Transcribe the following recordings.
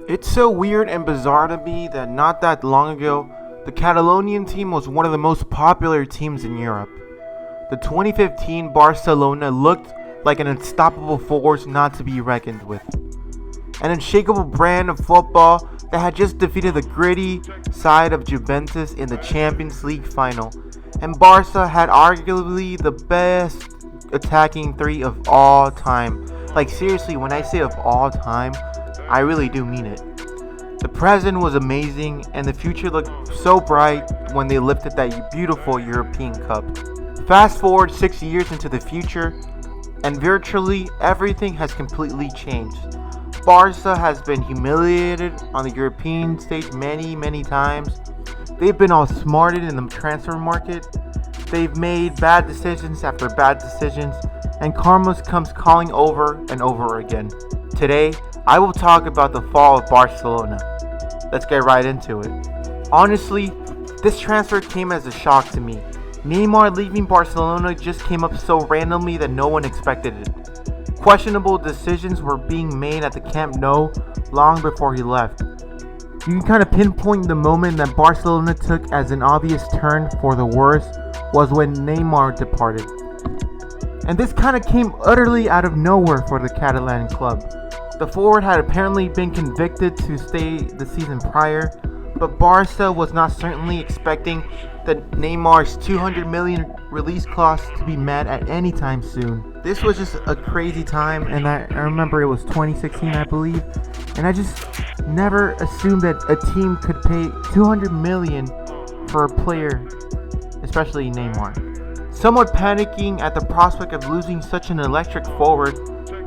It's so weird and bizarre to me that not that long ago, the Catalonian team was one of the most popular teams in Europe. The 2015 Barcelona looked like an unstoppable force not to be reckoned with. An unshakable brand of football that had just defeated the gritty side of Juventus in the Champions League final. And Barca had arguably the best attacking three of all time. Like seriously, when I say of all time, I really do mean it. The present was amazing and the future looked so bright when they lifted that beautiful European Cup. Fast forward 6 years into the future and virtually everything has completely changed. Barca has been humiliated on the European stage many times. They've been outsmarted in the transfer market. They've made bad decisions after bad decisions, and karma comes calling over and over again. Today, I will talk about the fall of Barcelona. Let's get right into it. Honestly, this transfer came as a shock to me. Neymar leaving Barcelona just came up so randomly that no one expected it. Questionable decisions were being made at the Camp Nou long before he left. You can kind of pinpoint the moment that Barcelona took as an obvious turn for the worse was when Neymar departed. And this kind of came utterly out of nowhere for the Catalan club. The forward had apparently been convicted to stay the season prior, but Barca was not certainly expecting that Neymar's 200 million release clause to be met at any time soon. This was just a crazy time, and I remember it was 2016, I believe, and I just never assumed that a team could pay 200 million for a player, especially Neymar. Somewhat panicking at the prospect of losing such an electric forward,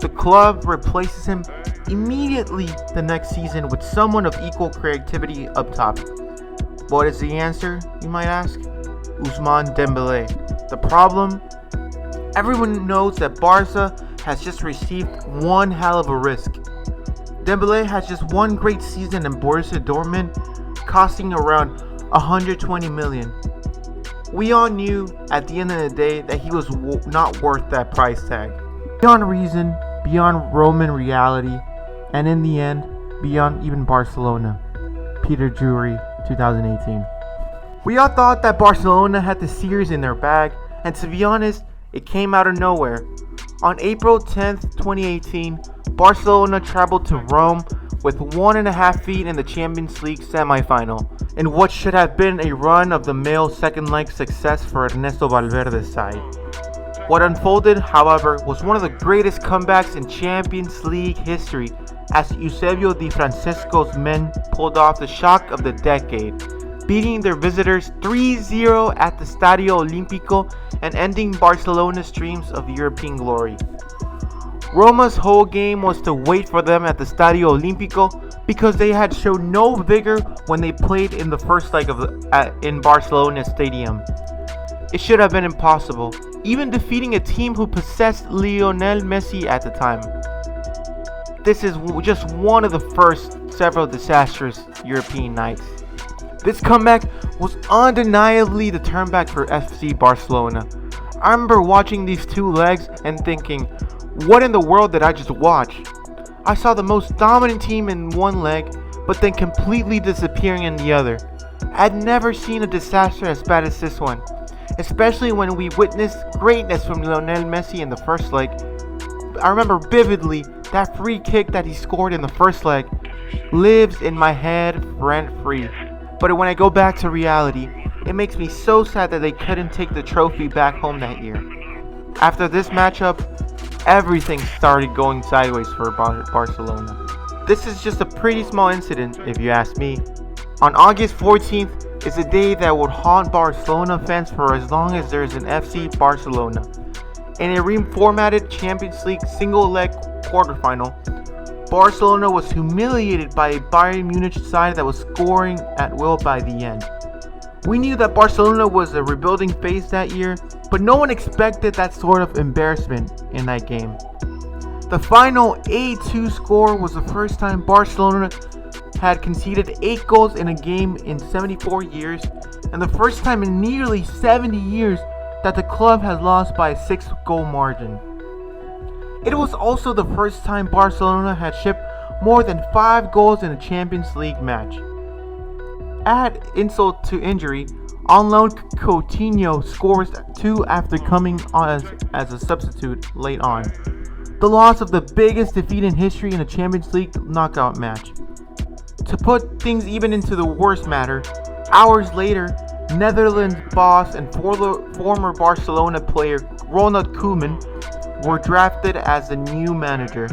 the club replaces him immediately the next season with someone of equal creativity up top. What is the answer, you might ask? Ousmane Dembélé. The problem? Everyone knows that Barca has just received one hell of a risk. Dembélé has just one great season in Borussia Dortmund, costing around 120 million. We all knew at the end of the day that he was not worth that price tag. Beyond reason, beyond Roman reality, and in the end, beyond even Barcelona. Peter Drury, 2018. We all thought that Barcelona had the series in their bag, and to be honest, it came out of nowhere. On April 10th, 2018, Barcelona traveled to Rome with 1.5 feet in the Champions League semi-final, in what should have been a run-of-the-mill second-leg success for Ernesto Valverde's side. What unfolded, however, was one of the greatest comebacks in Champions League history, as Eusebio Di Francesco's men pulled off the shock of the decade, beating their visitors 3-0 at the Stadio Olimpico and ending Barcelona's dreams of European glory. Roma's whole game was to wait for them at the Stadio Olimpico because they had shown no vigor when they played in the first leg in Barcelona Stadium. It should have been impossible, even defeating a team who possessed Lionel Messi at the time. This is just one of the first several disastrous European nights. This comeback was undeniably the turnback for FC Barcelona. I remember watching these two legs and thinking, what in the world did I just watch? I saw the most dominant team in one leg, but then completely disappearing in the other. I had never seen a disaster as bad as this one, especially when we witnessed greatness from Lionel Messi in the first leg. I remember vividly that free kick that he scored in the first leg lives in my head rent-free. But when I go back to reality, it makes me so sad that they couldn't take the trophy back home that year. After this matchup, everything started going sideways for Barcelona. This is just a pretty small incident, if you ask me. On August 14th is a day that would haunt Barcelona fans for as long as there is an FC Barcelona. In a reformatted Champions League single-leg quarterfinal, Barcelona was humiliated by a Bayern Munich side that was scoring at will by the end. We knew that Barcelona was a rebuilding phase that year, but no one expected that sort of embarrassment in that game. The final 8-2 score was the first time Barcelona had conceded 8 goals in a game in 74 years, and the first time in nearly 70 years that the club has lost by a 6-goal margin. It was also the first time Barcelona had shipped more than 5 goals in a Champions League match. Add insult to injury, on loan Coutinho scores 2 after coming on as a substitute late on. The loss of the biggest defeat in history in a Champions League knockout match. To put things even into the worst matter, hours later, Netherlands boss and former Barcelona player Ronald Koeman were drafted as the new manager.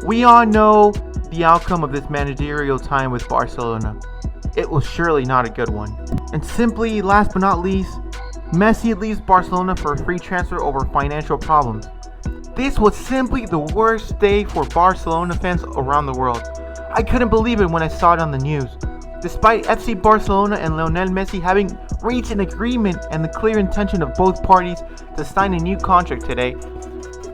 We all know the outcome of this managerial time with Barcelona. It was surely not a good one. And simply, last but not least, Messi leaves Barcelona for a free transfer over financial problems. This was simply the worst day for Barcelona fans around the world. I couldn't believe it when I saw it on the news. Despite FC Barcelona and Lionel Messi having reached an agreement and the clear intention of both parties to sign a new contract today,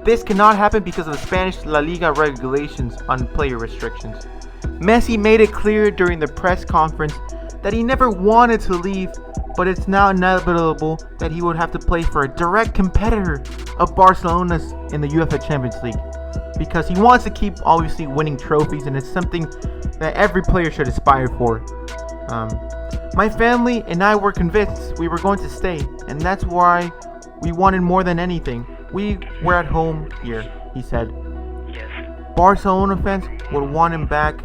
this cannot happen because of the Spanish La Liga regulations on player restrictions. Messi made it clear during the press conference that he never wanted to leave, but it's now inevitable that he would have to play for a direct competitor of Barcelona's in the UEFA Champions League, because he wants to keep obviously winning trophies, and it's something that every player should aspire for. My family and I were convinced we were going to stay, and that's why we wanted more than anything. We were at home here, he said. Barcelona fans would want him back,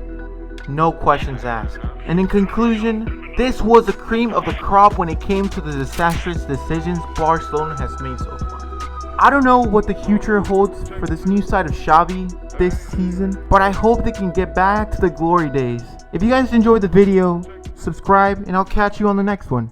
no questions asked. And in conclusion, this was the cream of the crop when it came to the disastrous decisions Barcelona has made so far. I don't know what the future holds for this new side of Xavi this season, but I hope they can get back to the glory days. If you guys enjoyed the video, subscribe and I'll catch you on the next one.